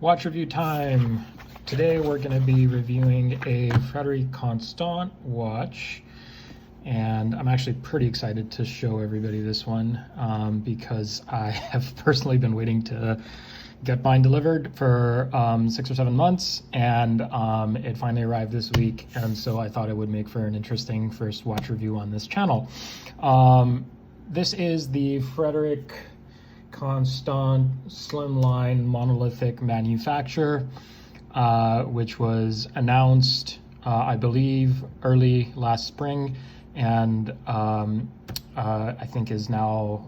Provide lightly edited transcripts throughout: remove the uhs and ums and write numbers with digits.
Watch review time. Today we're going to be reviewing a Frederique Constant watch, and I'm actually pretty excited to show everybody this one because I have personally been waiting to get mine delivered for 6 or 7 months, and it finally arrived this week, and so I thought it would make for an interesting first watch review on this channel. This is the Frederique Constant Slimline Monolithic Manufature, which was announced, I believe, early last spring, and I think is now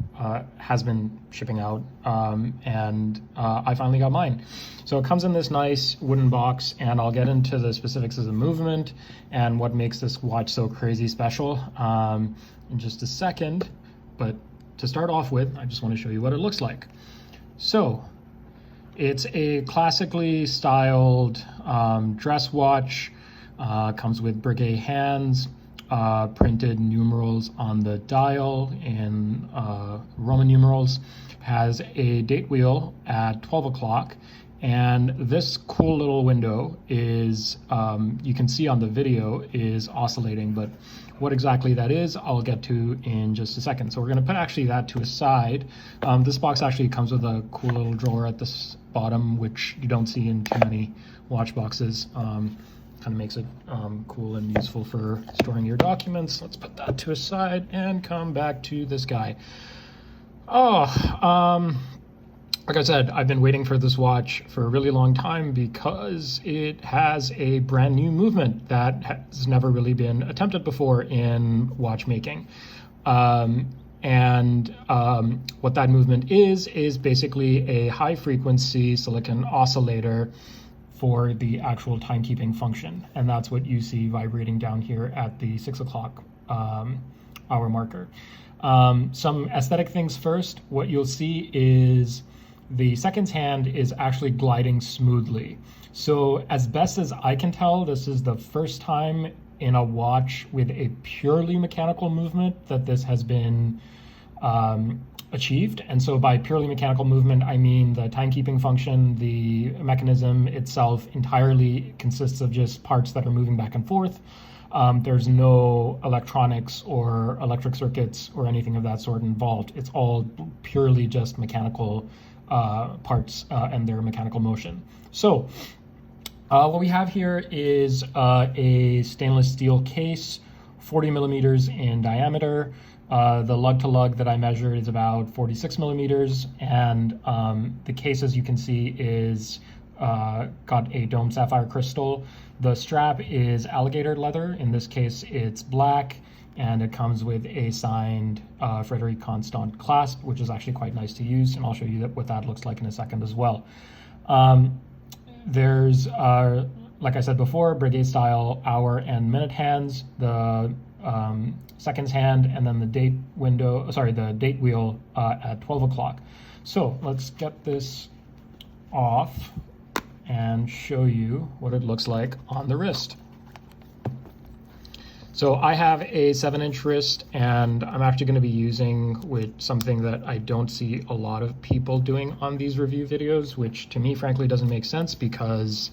has been shipping out, and I finally got mine. So it comes in this nice wooden box, and I'll get into the specifics of the movement and what makes this watch so crazy special in just a second. But to start off with, I just want to show you what it looks like. So it's a classically styled dress watch, comes with brigade hands, printed numerals on the dial in Roman numerals, has a date wheel at 12 o'clock, and this cool little window is, you can see on the video, is oscillating, but what exactly that is, I'll get to in just a second. So we're going to put actually that to a side. This box actually comes with a cool little drawer at the bottom, which you don't see in too many watch boxes. Kind of makes it cool and useful for storing your documents. Let's put that to a side and come back to this guy. Like I said, I've been waiting for this watch for a really long time because it has a brand new movement that has never really been attempted before in watchmaking. What that movement is basically a high frequency silicon oscillator for the actual timekeeping function. And that's what you see vibrating down here at the 6 o'clock hour marker. Some aesthetic things first. What you'll see is the seconds hand is actually gliding smoothly. So as best as I can tell, this is the first time in a watch with a purely mechanical movement that this has been achieved. And so by purely mechanical movement, I mean the timekeeping function, the mechanism itself entirely consists of just parts that are moving back and forth. There's no electronics or electric circuits or anything of that sort involved. It's all purely just mechanical parts and their mechanical motion. So what we have here is a stainless steel case, 40 millimeters in diameter. The lug to lug that I measured is about 46 millimeters, and the case, as you can see, is got a dome sapphire crystal. The strap is alligator leather. In this case, it's black, and it comes with a signed Frederique Constant clasp, which is actually quite nice to use, and I'll show you what that looks like in a second as well. There's, like I said before, brigade style hour and minute hands, the seconds hand, and then the date wheel at 12 o'clock. So let's get this off and show you what it looks like on the wrist. So I have a 7-inch wrist, and I'm actually going to be using with something that I don't see a lot of people doing on these review videos, which to me frankly doesn't make sense because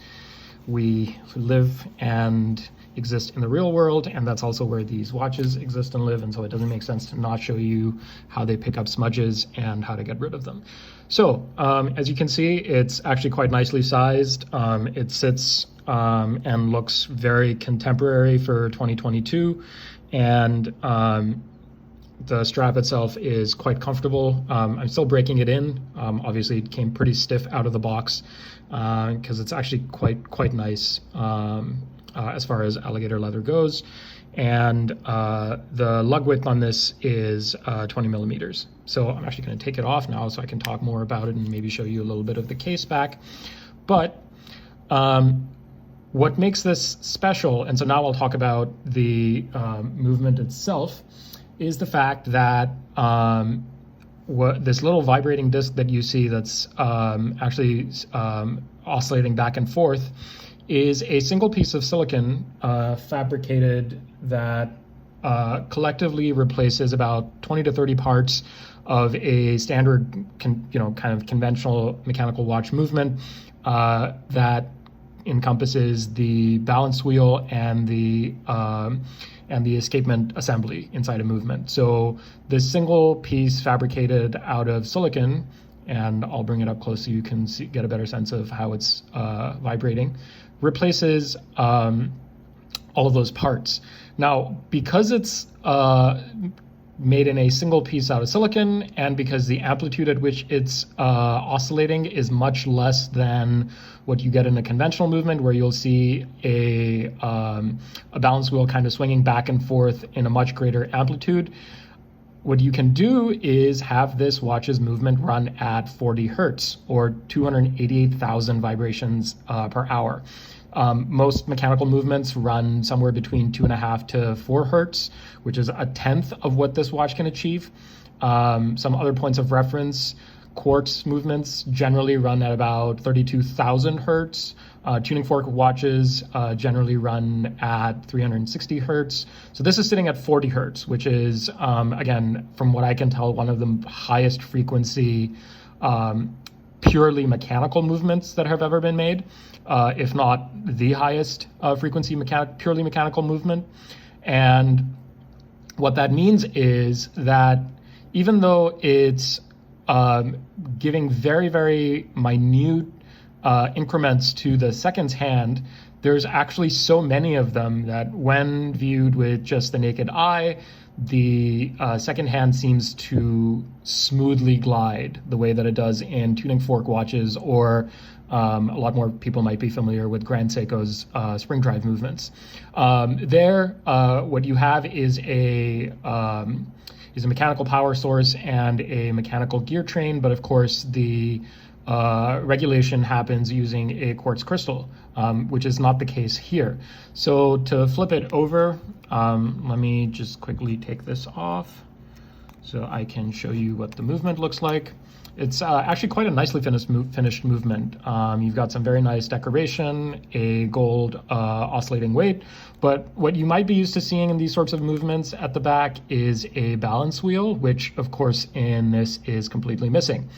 we live and exist in the real world, and that's also where these watches exist and live, and so it doesn't make sense to not show you how they pick up smudges and how to get rid of them. So as you can see, it's actually quite nicely sized. It sits and looks very contemporary for 2022, and the strap itself is quite comfortable. I'm still breaking it in. Obviously it came pretty stiff out of the box because it's actually quite nice as far as alligator leather goes, and the lug width on this is 20 millimeters. So I'm actually going to take it off now so I can talk more about it and maybe show you a little bit of the case back. But what makes this special, and so now I'll talk about the movement itself, is the fact that this little vibrating disc that you see that's actually oscillating back and forth is a single piece of silicon fabricated that collectively replaces about 20 to 30 parts of a standard, kind of conventional mechanical watch movement that encompasses the balance wheel and the escapement assembly inside a movement. So this single piece fabricated out of silicon, and I'll bring it up close so you can get a better sense of how it's vibrating, replaces all of those parts. Now, because it's made in a single piece out of silicon, and because the amplitude at which it's oscillating is much less than what you get in a conventional movement, where you'll see a balance wheel kind of swinging back and forth in a much greater amplitude, what you can do is have this watch's movement run at 40 hertz, or 288,000 vibrations per hour. Most mechanical movements run somewhere between 2.5 to 4 hertz, which is a tenth of what this watch can achieve. Some other points of reference: quartz movements generally run at about 32,000 hertz. Tuning fork watches generally run at 360 hertz. So this is sitting at 40 hertz, which is, again, from what I can tell, one of the highest frequency purely mechanical movements that have ever been made, if not the highest frequency purely mechanical movement. And what that means is that even though it's giving very, very minute increments to the seconds hand, there's actually so many of them that when viewed with just the naked eye, the second hand seems to smoothly glide the way that it does in tuning fork watches, or a lot more people might be familiar with Grand Seiko's spring drive movements. What you have is a mechanical power source and a mechanical gear train, but of course the regulation happens using a quartz crystal, which is not the case here. So to flip it over, let me just quickly take this off so I can show you what the movement looks like. It's actually quite a nicely finished movement. You've got some very nice decoration, a gold oscillating weight, but what you might be used to seeing in these sorts of movements at the back is a balance wheel, which of course in this is completely missing.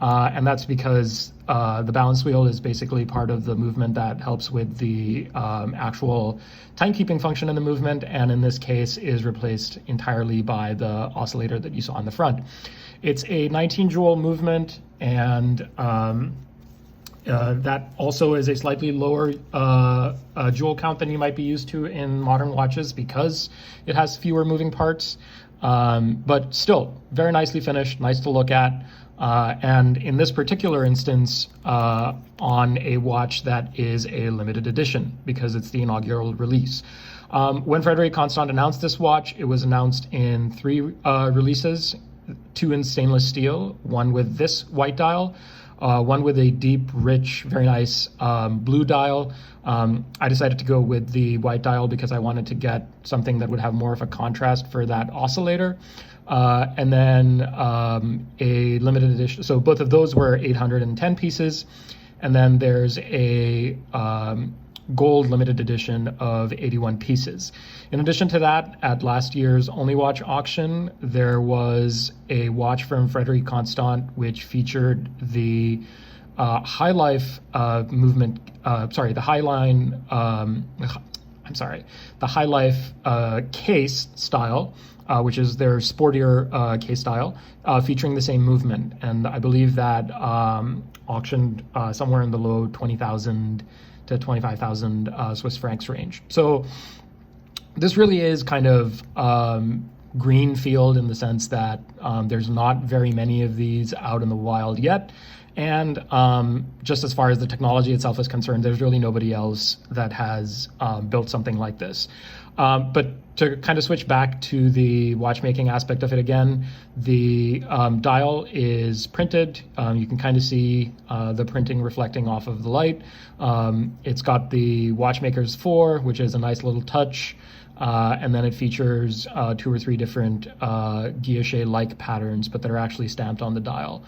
And that's because the balance wheel is basically part of the movement that helps with the actual timekeeping function in the movement, and in this case is replaced entirely by the oscillator that you saw on the front. It's a 19 joule movement, and that also is a slightly lower joule count than you might be used to in modern watches because it has fewer moving parts, but still very nicely finished, nice to look at. And in this particular instance, on a watch that is a limited edition because it's the inaugural release. When Frederique Constant announced this watch, it was announced in 3 releases, 2 in stainless steel, 1 with this white dial, 1 with a deep, rich, very nice blue dial. I decided to go with the white dial because I wanted to get something that would have more of a contrast for that oscillator. And then a limited edition, so both of those were 810 pieces, and then there's a gold limited edition of 81 pieces. In addition to that, at last year's Only Watch auction, there was a watch from Frederique Constant which featured the High Life movement, the High Life case style, which is their sportier case style, featuring the same movement. And I believe that auctioned somewhere in the low 20,000 to 25,000 Swiss francs range. So this really is kind of green field in the sense that there's not very many of these out in the wild yet. And just as far as the technology itself is concerned, there's really nobody else that has built something like this. But to kind of switch back to the watchmaking aspect of it again, the dial is printed. You can kind of see the printing reflecting off of the light. It's got the Watchmaker's 4, which is a nice little touch. And then it features 2 or 3 different guilloche-like patterns, but that are actually stamped on the dial.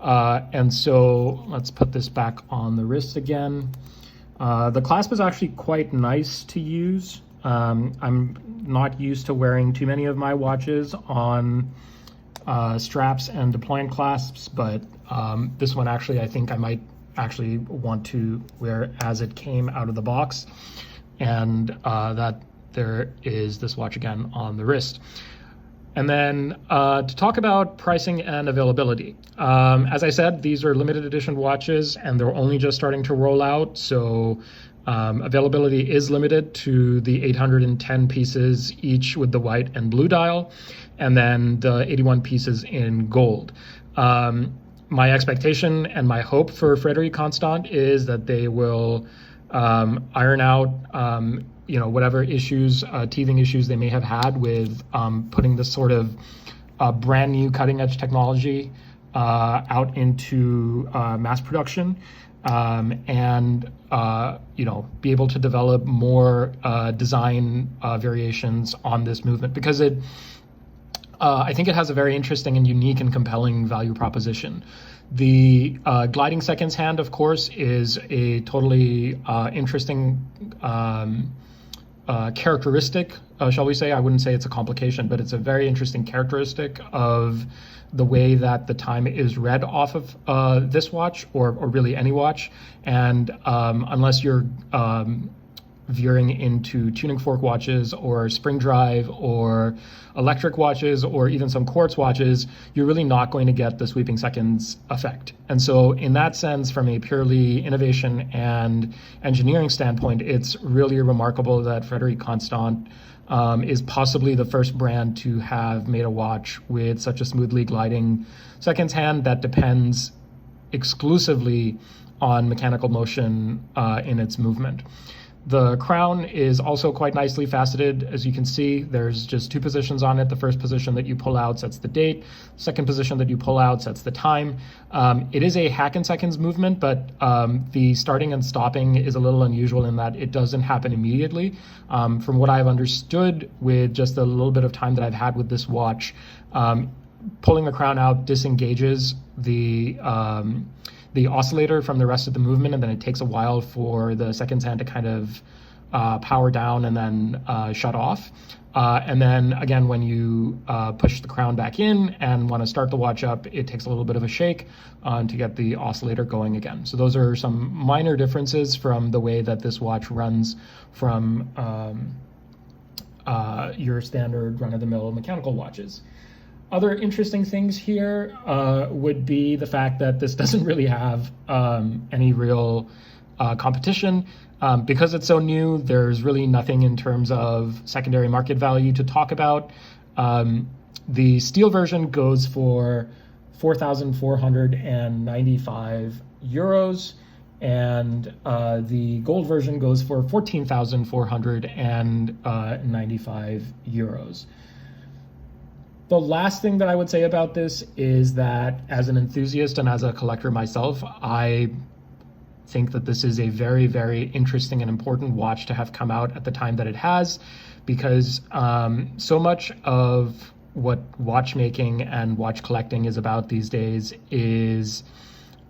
And so let's put this back on the wrist again. The clasp is actually quite nice to use. I'm not used to wearing too many of my watches on straps and deployment clasps, but this one actually I think I might actually want to wear as it came out of the box, and that there is this watch again on the wrist. And then to talk about pricing and availability. As I said, these are limited edition watches and they're only just starting to roll out. So availability is limited to the 810 pieces each with the white and blue dial, and then the 81 pieces in gold. My expectation and my hope for Frederique Constant is that they will iron out whatever issues, teething issues they may have had with putting this sort of brand new cutting edge technology out into mass production, and be able to develop more design variations on this movement, because I think it has a very interesting and unique and compelling value proposition. The gliding seconds hand, of course, is a totally interesting characteristic, shall we say. I wouldn't say it's a complication, but it's a very interesting characteristic of the way that the time is read off of this watch, or really any watch. And unless you're veering into tuning fork watches or spring drive or electric watches or even some quartz watches, you're really not going to get the sweeping seconds effect. And so in that sense, from a purely innovation and engineering standpoint, it's really remarkable that Frederique Constant is possibly the first brand to have made a watch with such a smoothly gliding seconds hand that depends exclusively on mechanical motion in its movement. The crown is also quite nicely faceted. As you can see, there's just two positions on it. The first position that you pull out sets the date. Second position that you pull out sets the time. It is a hack in seconds movement, but the starting and stopping is a little unusual in that it doesn't happen immediately. From what I've understood with just a little bit of time that I've had with this watch, pulling the crown out disengages the oscillator from the rest of the movement, and then it takes a while for the seconds hand to kind of power down and then shut off. And then again, when you push the crown back in and want to start the watch up, it takes a little bit of a shake to get the oscillator going again. So those are some minor differences from the way that this watch runs from your standard run-of-the-mill mechanical watches. Other interesting things here would be the fact that this doesn't really have any real competition. Because it's so new, there's really nothing in terms of secondary market value to talk about. The steel version goes for 4,495 euros, and the gold version goes for 14,495 euros. The last thing that I would say about this is that as an enthusiast and as a collector myself, I think that this is a very, very interesting and important watch to have come out at the time that it has, because so much of what watchmaking and watch collecting is about these days is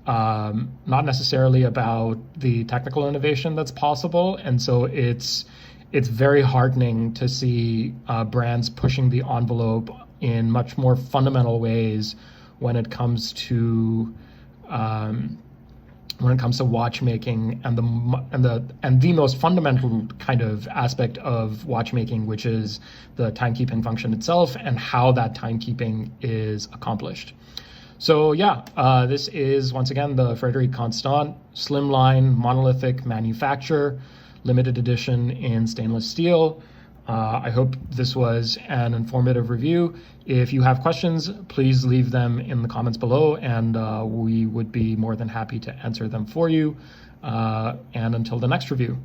not necessarily about the technical innovation that's possible. And so it's very heartening to see brands pushing the envelope in much more fundamental ways when it comes to watchmaking and the most fundamental kind of aspect of watchmaking, which is the timekeeping function itself and how that timekeeping is accomplished. So yeah, this is once again the Frederique Constant Slimline Monolithic Manufature, limited edition in stainless steel. I hope this was an informative review. If you have questions, please leave them in the comments below, and we would be more than happy to answer them for you. And until the next review.